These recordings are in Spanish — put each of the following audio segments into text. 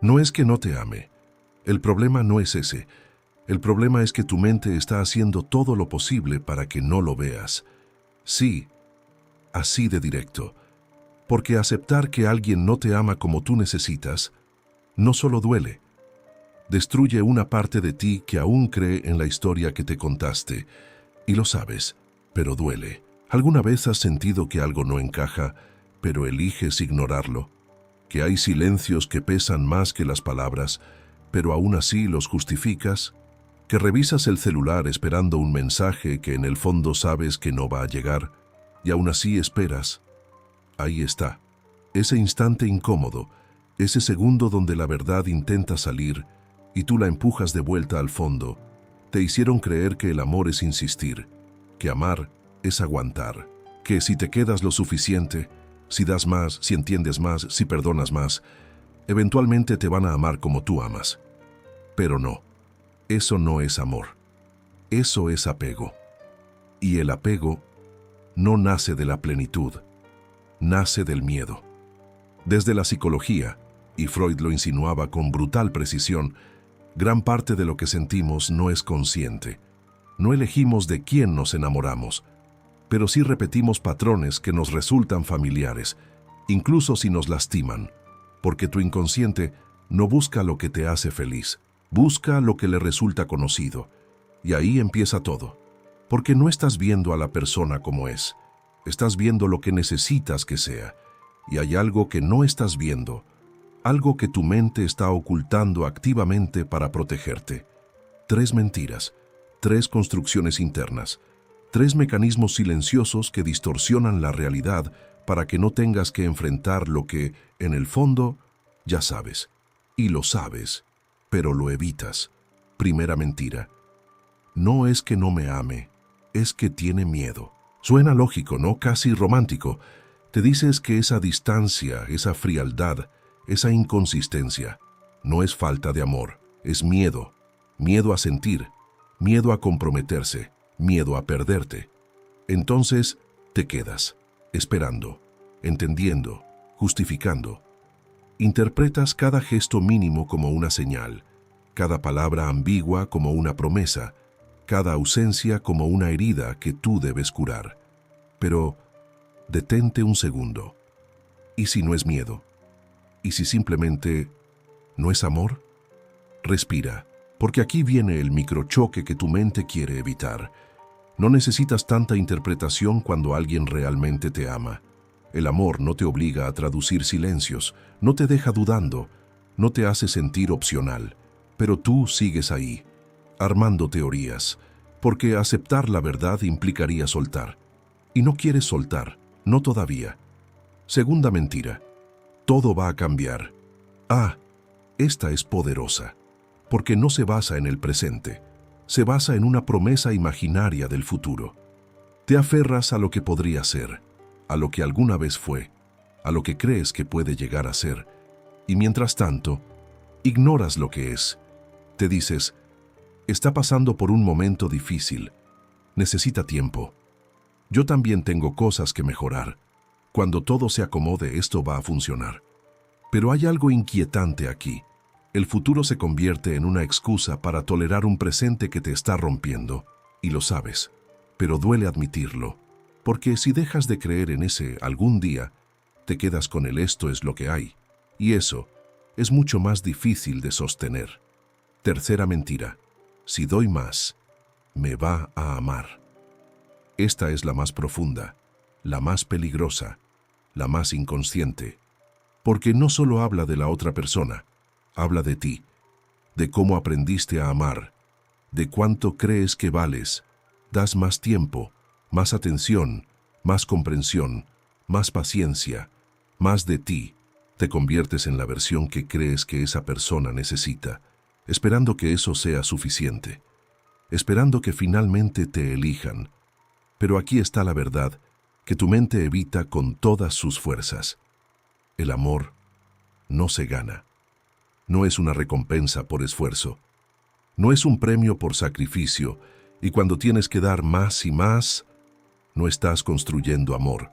No es que no te ame. El problema no es ese. El problema es que tu mente está haciendo todo lo posible para que no lo veas. Sí, así de directo. Porque aceptar que alguien no te ama como tú necesitas, no solo duele, destruye una parte de ti que aún cree en la historia que te contaste. Y lo sabes, pero duele. ¿Alguna vez has sentido que algo no encaja, pero eliges ignorarlo? Que hay silencios que pesan más que las palabras, pero aún así los justificas. Que revisas el celular esperando un mensaje que en el fondo sabes que no va a llegar, y aún así esperas. Ahí está, ese instante incómodo, ese segundo donde la verdad intenta salir y tú la empujas de vuelta al fondo. Te hicieron creer que el amor es insistir, que amar es aguantar, que si te quedas lo suficiente, si das más, si entiendes más, si perdonas más, eventualmente te van a amar como tú amas. Pero no, eso no es amor, eso es apego. Y el apego no nace de la plenitud, nace del miedo. Desde la psicología, y Freud lo insinuaba con brutal precisión, gran parte de lo que sentimos no es consciente. No elegimos de quién nos enamoramos, pero sí repetimos patrones que nos resultan familiares, incluso si nos lastiman, porque tu inconsciente no busca lo que te hace feliz, busca lo que le resulta conocido. Y ahí empieza todo, porque no estás viendo a la persona como es, estás viendo lo que necesitas que sea, y hay algo que no estás viendo, algo que tu mente está ocultando activamente para protegerte. 3 mentiras, 3 construcciones internas, 3 mecanismos silenciosos que distorsionan la realidad para que no tengas que enfrentar lo que, en el fondo, ya sabes. Y lo sabes, pero lo evitas. Primera mentira. No es que no me ame, es que tiene miedo. Suena lógico, ¿no? Casi romántico. Te dices que esa distancia, esa frialdad, esa inconsistencia, no es falta de amor, es miedo. Miedo a sentir, miedo a comprometerse, miedo a perderte. Entonces, te quedas, esperando, entendiendo, justificando. Interpretas cada gesto mínimo como una señal, cada palabra ambigua como una promesa, cada ausencia como una herida que tú debes curar. Pero, detente un segundo. ¿Y si no es miedo? ¿Y si simplemente no es amor? Respira, porque aquí viene el microchoque que tu mente quiere evitar. No necesitas tanta interpretación cuando alguien realmente te ama. El amor no te obliga a traducir silencios, no te deja dudando, no te hace sentir opcional, pero tú sigues ahí, armando teorías, porque aceptar la verdad implicaría soltar. Y no quieres soltar, no todavía. Segunda mentira. Todo va a cambiar. Ah, esta es poderosa, porque no se basa en el presente, se basa en una promesa imaginaria del futuro. Te aferras a lo que podría ser, a lo que alguna vez fue, a lo que crees que puede llegar a ser, y mientras tanto, ignoras lo que es. Te dices, está pasando por un momento difícil, necesita tiempo. Yo también tengo cosas que mejorar. Cuando todo se acomode, esto va a funcionar. Pero hay algo inquietante aquí. El futuro se convierte en una excusa para tolerar un presente que te está rompiendo, y lo sabes, pero duele admitirlo, porque si dejas de creer en ese algún día, te quedas con el esto es lo que hay, y eso es mucho más difícil de sostener. Tercera mentira. Si doy más, me va a amar. Esta es la más profunda, la más peligrosa, la más inconsciente, porque no solo habla de la otra persona, habla de ti, de cómo aprendiste a amar, de cuánto crees que vales, das más tiempo, más atención, más comprensión, más paciencia, más de ti, te conviertes en la versión que crees que esa persona necesita, esperando que eso sea suficiente, esperando que finalmente te elijan. Pero aquí está la verdad, que tu mente evita con todas sus fuerzas. El amor no se gana. No es una recompensa por esfuerzo. No es un premio por sacrificio, y cuando tienes que dar más y más, no estás construyendo amor.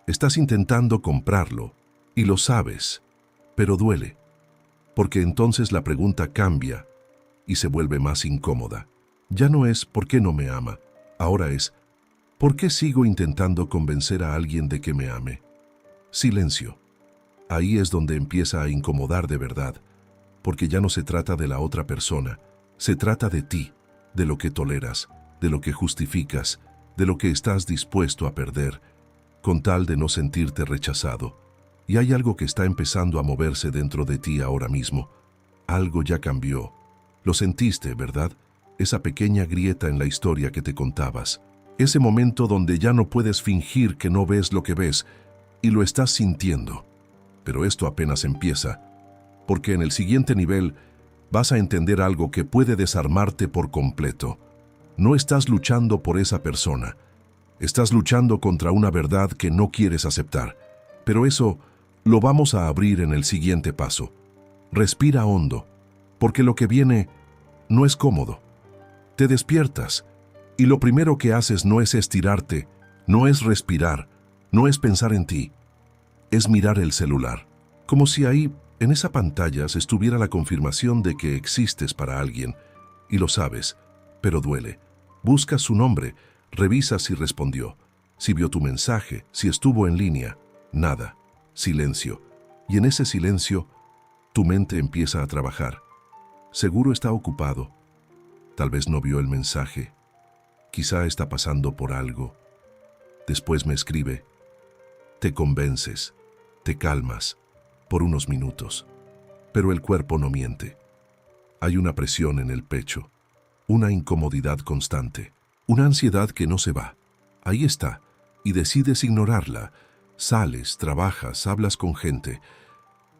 Estás intentando comprarlo, y lo sabes, pero duele. porque entonces la pregunta cambia y se vuelve más incómoda. Ya no es ¿por qué no me ama? Ahora es ¿por qué sigo intentando convencer a alguien de que me ame? Silencio. Ahí es donde empieza a incomodar de verdad, porque ya no se trata de la otra persona, se trata de ti, de lo que toleras, de lo que justificas, de lo que estás dispuesto a perder, con tal de no sentirte rechazado. Y hay algo que está empezando a moverse dentro de ti ahora mismo. Algo ya cambió. Lo sentiste, ¿verdad? Esa pequeña grieta en la historia que te contabas. Ese momento donde ya no puedes fingir que no ves lo que ves y lo estás sintiendo. Pero esto apenas empieza, porque en el siguiente nivel vas a entender algo que puede desarmarte por completo. No estás luchando por esa persona. Estás luchando contra una verdad que no quieres aceptar. Pero eso lo vamos a abrir en el siguiente paso. Respira hondo, porque lo que viene no es cómodo. Te despiertas y lo primero que haces no es estirarte, no es respirar, no es pensar en ti. Es mirar el celular, como si ahí, en esa pantalla, se estuviera la confirmación de que existes para alguien. Y lo sabes, pero duele. Buscas su nombre, revisas si respondió, si vio tu mensaje, si estuvo en línea. Nada. Silencio. Y en ese silencio, tu mente empieza a trabajar. Seguro está ocupado. Tal vez no vio el mensaje. Quizá está pasando por algo. Después me escribe. Te convences, te calmas, por unos minutos. Pero el cuerpo no miente. Hay una presión en el pecho, una incomodidad constante, una ansiedad que no se va. Ahí está, y decides ignorarla. Sales, trabajas, hablas con gente,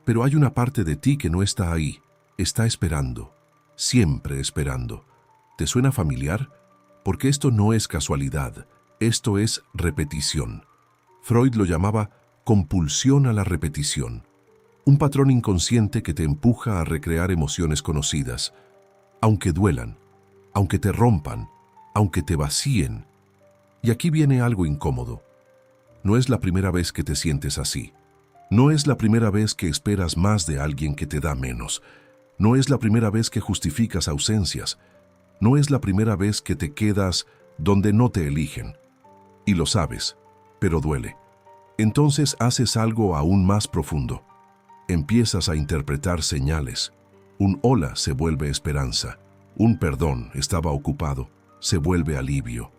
pero hay una parte de ti que no está ahí, está esperando, siempre esperando. ¿Te suena familiar? Porque esto no es casualidad, esto es repetición. Freud lo llamaba compulsión a la repetición, un patrón inconsciente que te empuja a recrear emociones conocidas, aunque duelan, aunque te rompan, aunque te vacíen. Y aquí viene algo incómodo. No es la primera vez que te sientes así. No es la primera vez que esperas más de alguien que te da menos. No es la primera vez que justificas ausencias. No es la primera vez que te quedas donde no te eligen. Y lo sabes, pero duele. Entonces haces algo aún más profundo. Empiezas a interpretar señales. Un hola se vuelve esperanza. Un perdón, estaba ocupado, se vuelve alivio.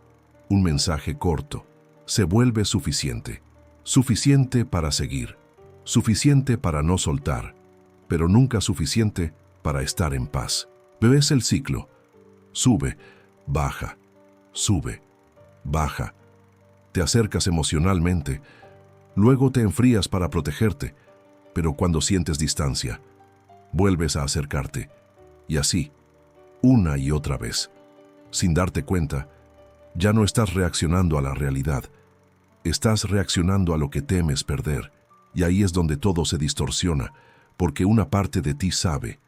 Un mensaje corto se vuelve suficiente. Suficiente para seguir. Suficiente para no soltar. Pero nunca suficiente para estar en paz. Ves el ciclo. Sube, baja, sube, baja. Te acercas emocionalmente. Luego te enfrías para protegerte. Pero cuando sientes distancia, vuelves a acercarte. Y así, una y otra vez. Sin darte cuenta, ya no estás reaccionando a la realidad. Estás reaccionando a lo que temes perder. Y ahí es donde todo se distorsiona, porque una parte de ti sabe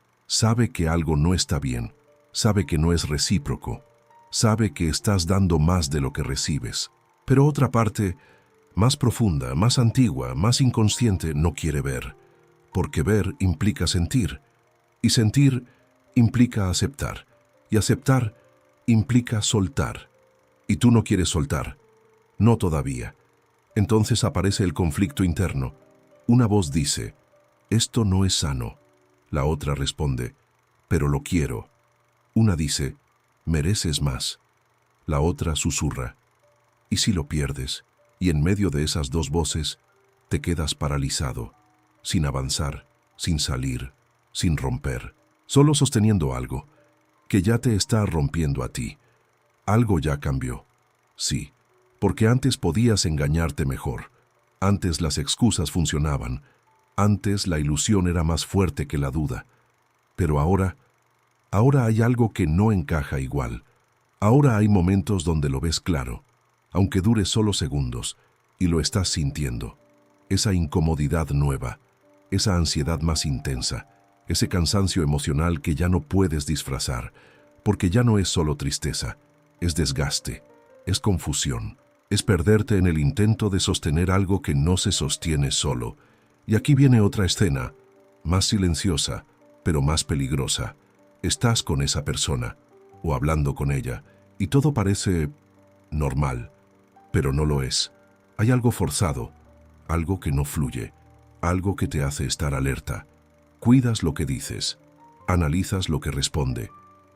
que algo no está bien, sabe que no es recíproco, sabe que estás dando más de lo que recibes. Pero otra parte, más profunda, más antigua, más inconsciente, no quiere ver, porque ver implica sentir, y sentir implica aceptar, y aceptar implica soltar. Y tú no quieres soltar, no todavía. Entonces aparece el conflicto interno. Una voz dice, esto no es sano. La otra responde, pero lo quiero. Una dice, mereces más. La otra susurra, ¿y si lo pierdes? Y en medio de esas dos voces, te quedas paralizado, sin avanzar, sin salir, sin romper, solo sosteniendo algo que ya te está rompiendo a ti. Algo ya cambió. Sí, porque antes podías engañarte mejor. Antes las excusas funcionaban. Antes la ilusión era más fuerte que la duda. Pero ahora hay algo que no encaja igual. Ahora hay momentos donde lo ves claro, aunque dure solo segundos, y lo estás sintiendo. Esa incomodidad nueva, esa ansiedad más intensa, ese cansancio emocional que ya no puedes disfrazar, porque ya no es solo tristeza, es desgaste, es confusión, es perderte en el intento de sostener algo que no se sostiene solo. Y aquí viene otra escena, más silenciosa, pero más peligrosa. Estás con esa persona, o hablando con ella, y todo parece normal, pero no lo es. Hay algo forzado, algo que no fluye, algo que te hace estar alerta. Cuidas lo que dices, analizas lo que responde,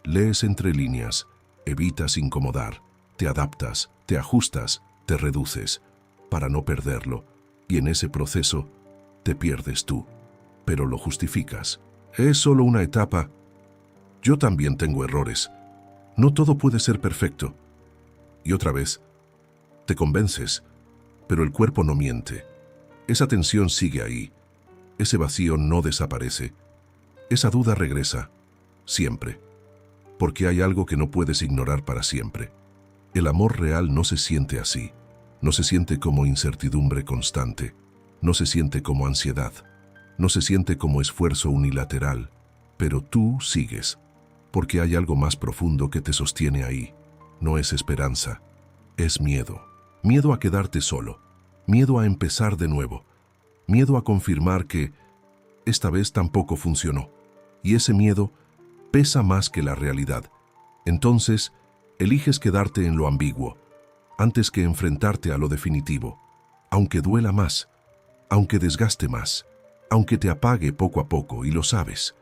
lees entre líneas, evitas incomodar, te adaptas, te ajustas, te reduces, para no perderlo, y en ese proceso te pierdes tú, pero lo justificas. Es solo una etapa. Yo también tengo errores. No todo puede ser perfecto. Y otra vez, te convences, pero el cuerpo no miente. Esa tensión sigue ahí. Ese vacío no desaparece. Esa duda regresa, siempre. Porque hay algo que no puedes ignorar para siempre. El amor real no se siente así. No se siente como incertidumbre constante. No se siente como ansiedad. No se siente como esfuerzo unilateral. Pero tú sigues. Porque hay algo más profundo que te sostiene ahí. No es esperanza. Es miedo. Miedo a quedarte solo. Miedo a empezar de nuevo. Miedo a confirmar que esta vez tampoco funcionó. Y ese miedo pesa más que la realidad. Entonces, eliges quedarte en lo ambiguo, antes que enfrentarte a lo definitivo, aunque duela más, aunque desgaste más, aunque te apague poco a poco, y lo sabes.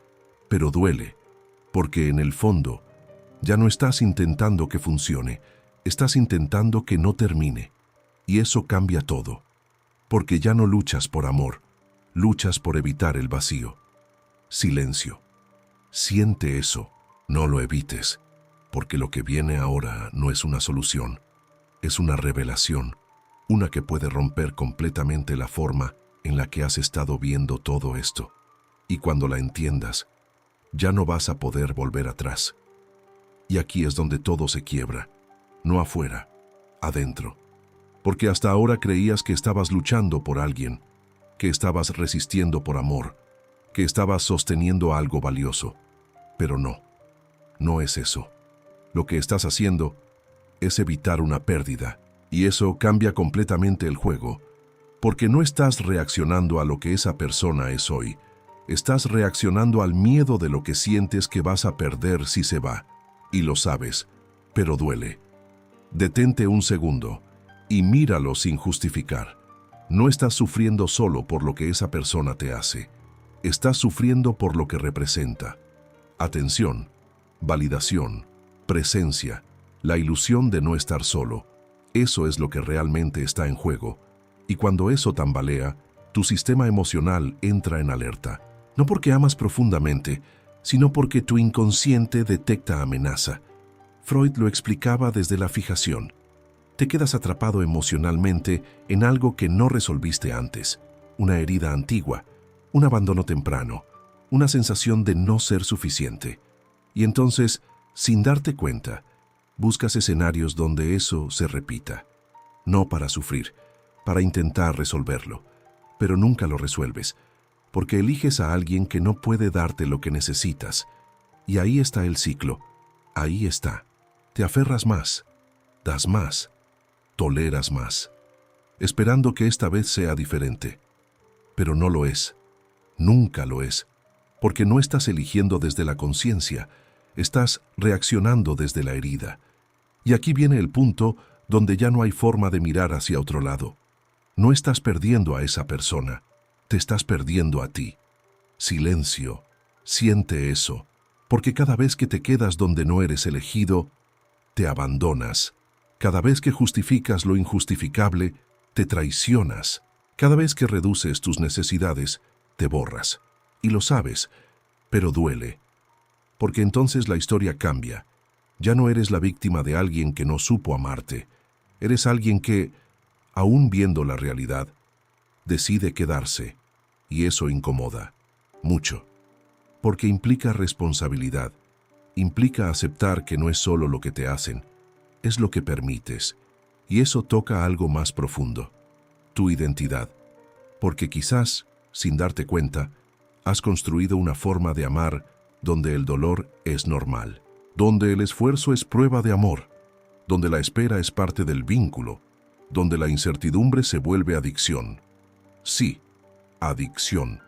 Pero duele, porque en el fondo ya no estás intentando que funcione, estás intentando que no termine. Y eso cambia todo, porque ya no luchas por amor, luchas por evitar el vacío. Silencio. Siente eso, no lo evites, porque lo que viene ahora no es una solución, es una revelación, una que puede romper completamente la forma en la que has estado viendo todo esto. Y cuando la entiendas, ya no vas a poder volver atrás. Y aquí es donde todo se quiebra, no afuera, adentro. Porque hasta ahora creías que estabas luchando por alguien, que estabas resistiendo por amor, que estabas sosteniendo algo valioso. Pero no, no es eso. Lo que estás haciendo es evitar una pérdida, y eso cambia completamente el juego, porque no estás reaccionando a lo que esa persona es hoy, estás reaccionando al miedo de lo que sientes que vas a perder si se va, y lo sabes, pero duele. Detente un segundo y míralo sin justificar. No estás sufriendo solo por lo que esa persona te hace, estás sufriendo por lo que representa. Atención, validación, presencia, la ilusión de no estar solo. Eso es lo que realmente está en juego. Y cuando eso tambalea, tu sistema emocional entra en alerta. No porque amas profundamente, sino porque tu inconsciente detecta amenaza. Freud lo explicaba desde la fijación. Te quedas atrapado emocionalmente en algo que no resolviste antes. Una herida antigua, un abandono temprano, una sensación de no ser suficiente. Y entonces, sin darte cuenta, buscas escenarios donde eso se repita. No para sufrir, para intentar resolverlo. Pero nunca lo resuelves, porque eliges a alguien que no puede darte lo que necesitas. Y ahí está el ciclo. Ahí está. Te aferras más, das más, toleras más, esperando que esta vez sea diferente. Pero no lo es. Nunca lo es. Porque no estás eligiendo desde la conciencia, estás reaccionando desde la herida. Y aquí viene el punto donde ya no hay forma de mirar hacia otro lado. No estás perdiendo a esa persona, te estás perdiendo a ti. Silencio, siente eso, porque cada vez que te quedas donde no eres elegido, te abandonas. Cada vez que justificas lo injustificable, te traicionas. Cada vez que reduces tus necesidades, te borras. Y lo sabes, pero duele. Porque entonces la historia cambia. Ya no eres la víctima de alguien que no supo amarte. Eres alguien que, aún viendo la realidad, decide quedarse. Y eso incomoda. Mucho. Porque implica responsabilidad. Implica aceptar que no es solo lo que te hacen, es lo que permites. Y eso toca algo más profundo. Tu identidad. Porque quizás, sin darte cuenta, has construido una forma de amar donde el dolor es normal, donde el esfuerzo es prueba de amor, donde la espera es parte del vínculo, donde la incertidumbre se vuelve adicción. Sí, adicción.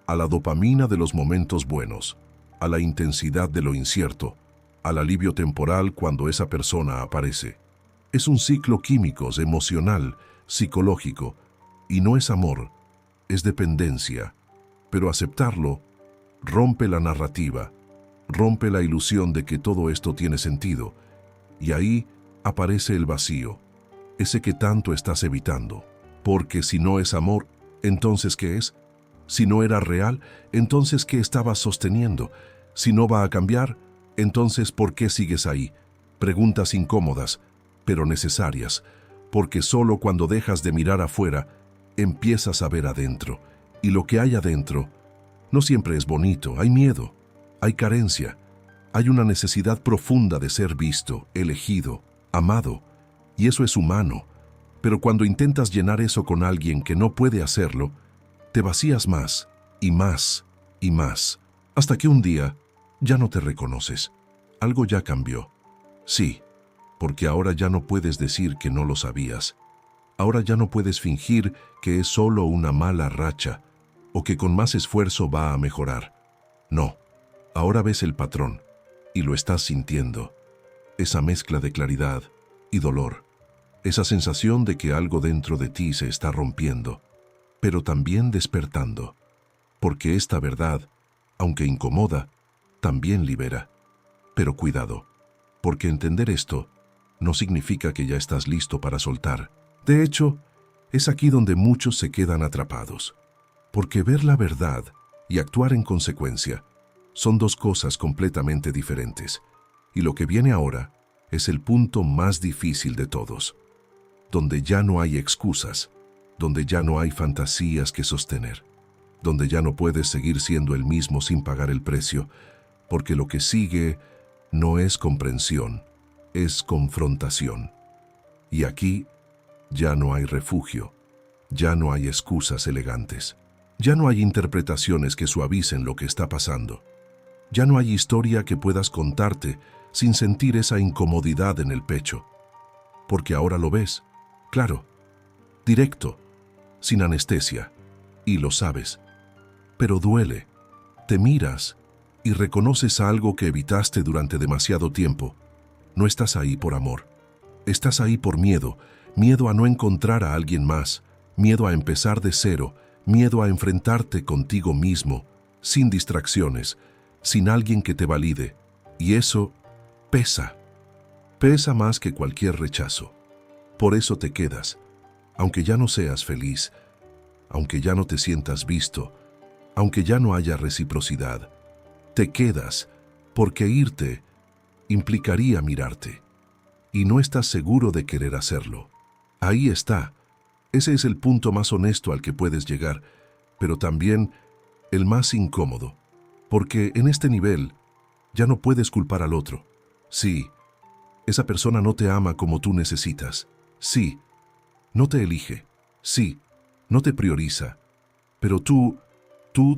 a la dopamina de los momentos buenos, a la intensidad de lo incierto, al alivio temporal cuando esa persona aparece. Es un ciclo químico, emocional, psicológico, y no es amor, es dependencia. Pero aceptarlo rompe la narrativa, rompe la ilusión de que todo esto tiene sentido, y ahí aparece el vacío, ese que tanto estás evitando. Porque si no es amor, ¿entonces qué es? Si no era real, ¿entonces qué estabas sosteniendo? Si no va a cambiar, entonces ¿por qué sigues ahí? Preguntas incómodas, pero necesarias, porque solo cuando dejas de mirar afuera, empiezas a ver adentro, y lo que hay adentro no siempre es bonito. Hay miedo, hay carencia, hay una necesidad profunda de ser visto, elegido, amado, y eso es humano. Pero cuando intentas llenar eso con alguien que no puede hacerlo, te vacías más y más y más, hasta que un día ya no te reconoces. Algo ya cambió. Sí, porque ahora ya no puedes decir que no lo sabías. Ahora ya no puedes fingir que es solo una mala racha o que con más esfuerzo va a mejorar. No, ahora ves el patrón y lo estás sintiendo. Esa mezcla de claridad y dolor. Esa sensación de que algo dentro de ti se está rompiendo, pero también despertando. Porque esta verdad, aunque incomoda, también libera. Pero cuidado, porque entender esto no significa que ya estás listo para soltar. De hecho, es aquí donde muchos se quedan atrapados. Porque ver la verdad y actuar en consecuencia son dos cosas completamente diferentes. Y lo que viene ahora es el punto más difícil de todos, donde ya no hay excusas, donde ya no hay fantasías que sostener, donde ya no puedes seguir siendo el mismo sin pagar el precio, porque lo que sigue no es comprensión, es confrontación. Y aquí ya no hay refugio, ya no hay excusas elegantes, ya no hay interpretaciones que suavicen lo que está pasando, ya no hay historia que puedas contarte sin sentir esa incomodidad en el pecho, porque ahora lo ves, claro, directo, sin anestesia, y lo sabes, pero duele. Te miras y reconoces algo que evitaste durante demasiado tiempo. No estás ahí por amor, estás ahí por miedo, miedo a no encontrar a alguien más, miedo a empezar de cero, miedo a enfrentarte contigo mismo, sin distracciones, sin alguien que te valide, y eso pesa, pesa más que cualquier rechazo. Por eso te quedas, aunque ya no seas feliz, aunque ya no te sientas visto, aunque ya no haya reciprocidad. Te quedas porque irte implicaría mirarte, y no estás seguro de querer hacerlo. Ahí está. Ese es el punto más honesto al que puedes llegar, pero también el más incómodo, porque en este nivel ya no puedes culpar al otro. Sí, esa persona no te ama como tú necesitas. Sí, no te elige. Sí, no te prioriza. Pero tú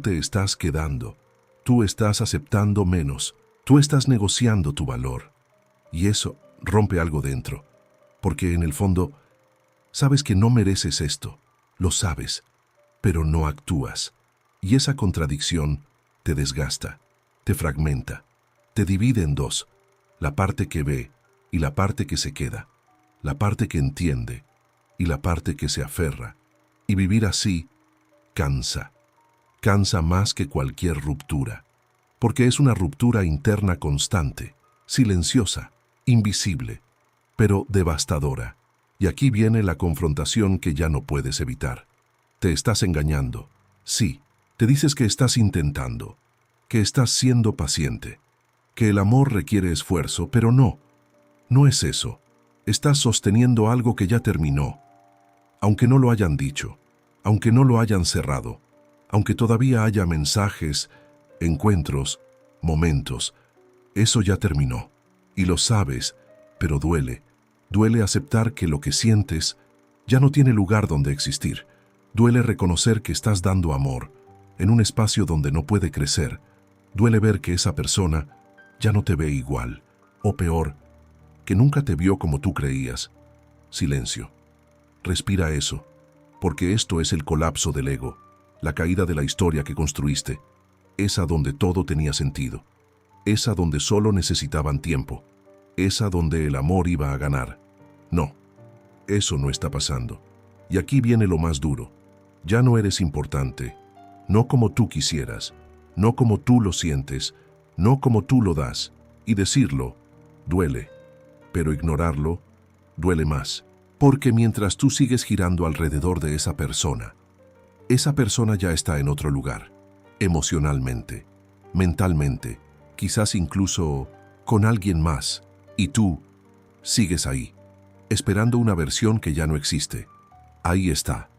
te estás quedando. Tú estás aceptando menos. Tú estás negociando tu valor. Y eso rompe algo dentro, porque en el fondo sabes que no mereces esto. Lo sabes, pero no actúas. Y esa contradicción te desgasta, te fragmenta, te divide en dos: la parte que ve y la parte que se queda, la parte que entiende y la parte que se aferra. Y vivir así cansa, cansa más que cualquier ruptura, porque es una ruptura interna constante, silenciosa, invisible, pero devastadora. Y aquí viene la confrontación que ya no puedes evitar. Te estás engañando. Sí, te dices que estás intentando, que estás siendo paciente, que el amor requiere esfuerzo, pero no, no es eso. Estás sosteniendo algo que ya terminó, aunque no lo hayan dicho, aunque no lo hayan cerrado, aunque todavía haya mensajes, encuentros, momentos. Eso ya terminó, y lo sabes, pero duele. Duele aceptar que lo que sientes ya no tiene lugar donde existir. Duele reconocer que estás dando amor en un espacio donde no puede crecer. Duele ver que esa persona ya no te ve igual, o peor, que nunca te vio como tú creías. Silencio. Respira eso, porque esto es el colapso del ego. la caída de la historia que construiste, esa donde todo tenía sentido, esa donde solo necesitaban tiempo, esa donde el amor iba a ganar. No, eso no está pasando. Y aquí viene lo más duro. Ya no eres importante, no como tú quisieras, no como tú lo sientes, no como tú lo das. Y decirlo duele, pero ignorarlo duele más. Porque mientras tú sigues girando alrededor de esa persona ya está en otro lugar, emocionalmente, mentalmente, quizás incluso con alguien más, y tú sigues ahí, esperando una versión que ya no existe. Ahí está.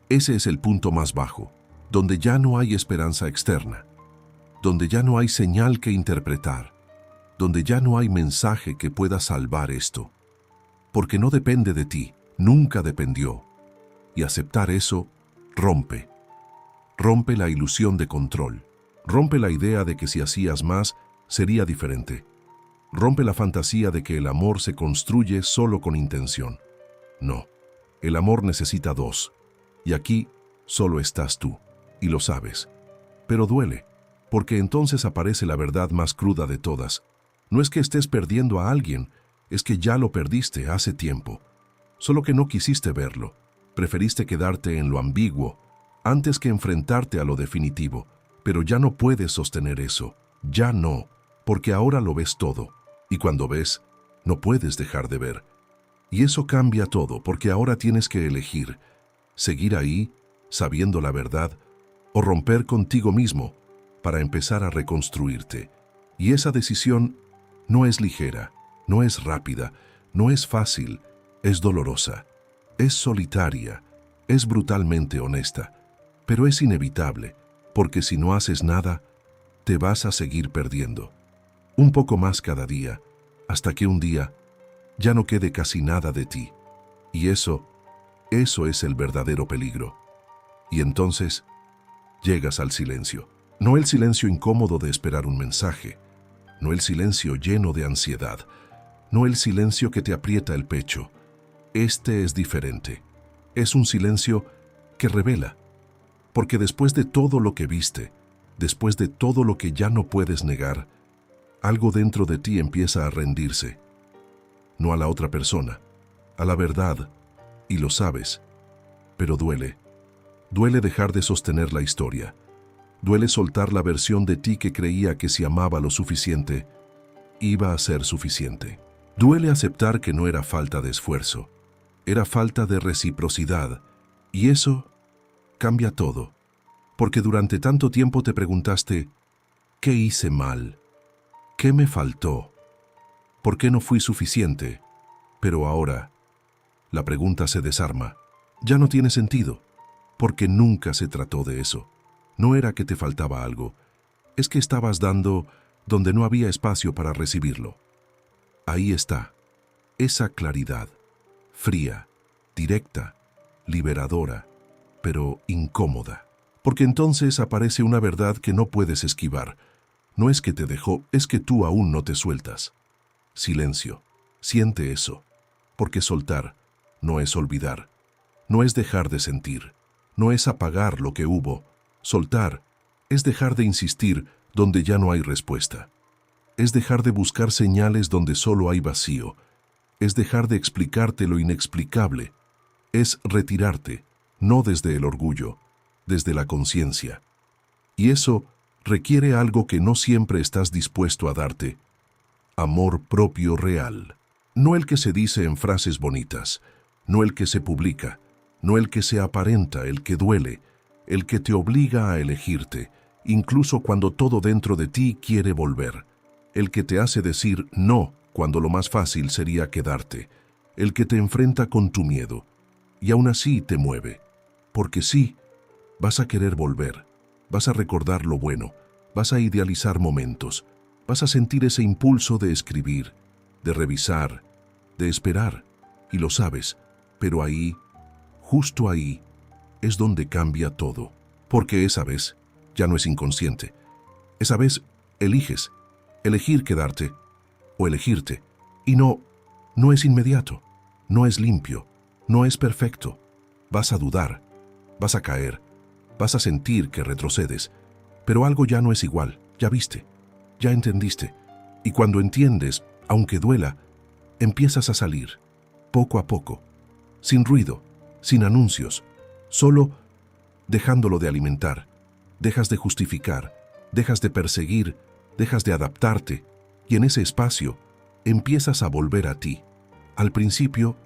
Ese es el punto más bajo, donde ya no hay esperanza externa, donde ya no hay señal que interpretar, donde ya no hay mensaje que pueda salvar esto. Porque no depende de ti, nunca dependió. Y aceptar eso rompe. Rompe la ilusión de control. Rompe la idea de que si hacías más, sería diferente. Rompe la fantasía de que el amor se construye solo con intención. No, el amor necesita dos. Y aquí solo estás tú, y lo sabes. Pero duele, porque entonces aparece la verdad más cruda de todas. No es que estés perdiendo a alguien, es que ya lo perdiste hace tiempo. Solo que no quisiste verlo. Preferiste quedarte en lo ambiguo, antes que enfrentarte a lo definitivo. Pero ya no puedes sostener eso. Ya no, porque ahora lo ves todo. Y cuando ves, no puedes dejar de ver. Y eso cambia todo, porque ahora tienes que elegir. Seguir ahí, sabiendo la verdad, o romper contigo mismo para empezar a reconstruirte. Y esa decisión no es ligera, no es rápida, no es fácil, es dolorosa, es solitaria, es brutalmente honesta, pero es inevitable, porque si no haces nada, te vas a seguir perdiendo. Un poco más cada día, hasta que un día ya no quede casi nada de ti. Y eso es el verdadero peligro. Y entonces llegas al silencio. No el silencio incómodo de esperar un mensaje, no el silencio lleno de ansiedad, no el silencio que te aprieta el pecho. Este es diferente. Es un silencio que revela. Porque después de todo lo que viste, después de todo lo que ya no puedes negar, algo dentro de ti empieza a rendirse. No a la otra persona, a la verdad, y lo sabes. Pero duele. Duele dejar de sostener la historia. Duele soltar la versión de ti que creía que si amaba lo suficiente, iba a ser suficiente. Duele aceptar que no era falta de esfuerzo, era falta de reciprocidad. Y eso cambia todo. Porque durante tanto tiempo te preguntaste, ¿qué hice mal? ¿Qué me faltó? ¿Por qué no fui suficiente? Pero ahora, la pregunta se desarma. Ya no tiene sentido, porque nunca se trató de eso. No era que te faltaba algo, es que estabas dando donde no había espacio para recibirlo. Ahí está, esa claridad, fría, directa, liberadora, pero incómoda. Porque entonces aparece una verdad que no puedes esquivar. No es que te dejó, es que tú aún no te sueltas. Silencio, siente eso, porque soltar no es olvidar, no es dejar de sentir, no es apagar lo que hubo. Soltar es dejar de insistir donde ya no hay respuesta. Es dejar de buscar señales donde solo hay vacío. Es dejar de explicarte lo inexplicable. Es retirarte, no desde el orgullo, desde la conciencia. Y eso requiere algo que no siempre estás dispuesto a darte. Amor propio real. No el que se dice en frases bonitas, no el que se publica, no el que se aparenta, el que duele, el que te obliga a elegirte, incluso cuando todo dentro de ti quiere volver. El que te hace decir no cuando lo más fácil sería quedarte. El que te enfrenta con tu miedo y aún así te mueve. Porque sí, vas a querer volver, vas a recordar lo bueno, vas a idealizar momentos, vas a sentir ese impulso de escribir, de revisar, de esperar, y lo sabes, pero ahí, justo ahí, es donde cambia todo, porque esa vez ya no es inconsciente. Esa vez eliges, elegir quedarte o elegirte, y no es inmediato, no es limpio, no es perfecto. Vas a dudar, vas a caer, Vas a sentir que retrocedes, pero algo ya no es igual, ya viste, ya entendiste. Y cuando entiendes, aunque duela, empiezas a salir, poco a poco, sin ruido, sin anuncios, solo dejándolo de alimentar. Dejas de justificar, dejas de perseguir, dejas de adaptarte, y en ese espacio empiezas a volver a ti. Al principio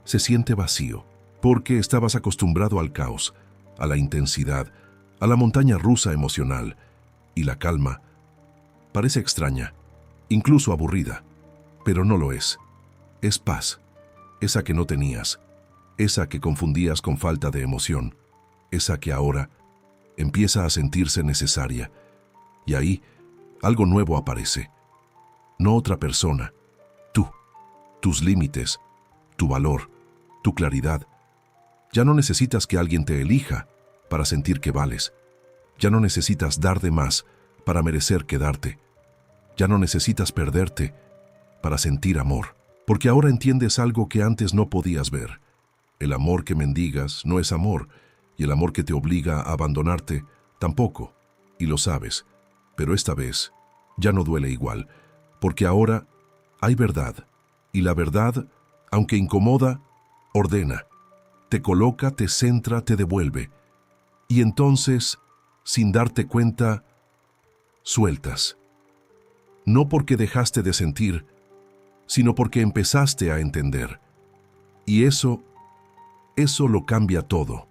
se siente vacío, porque estabas acostumbrado al caos, a la intensidad, a la montaña rusa emocional, y la calma parece extraña, incluso aburrida, pero no lo es. Es paz, esa que no tenías, esa que confundías con falta de emoción, esa que ahora empieza a sentirse necesaria. Y ahí algo nuevo aparece. No otra persona, tú, tus límites, tu valor, tu claridad. Ya no necesitas que alguien te elija para sentir que vales. Ya no necesitas dar de más para merecer quedarte. Ya no necesitas perderte para sentir amor, porque ahora entiendes algo que antes no podías ver. El amor que mendigas no es amor, y el amor que te obliga a abandonarte tampoco, y lo sabes. Pero esta vez ya no duele igual, porque ahora hay verdad, y la verdad, aunque incomoda, ordena, te coloca, te centra, te devuelve. Y entonces, sin darte cuenta, sueltas. No porque dejaste de sentir, sino porque empezaste a entender. Y eso lo cambia todo.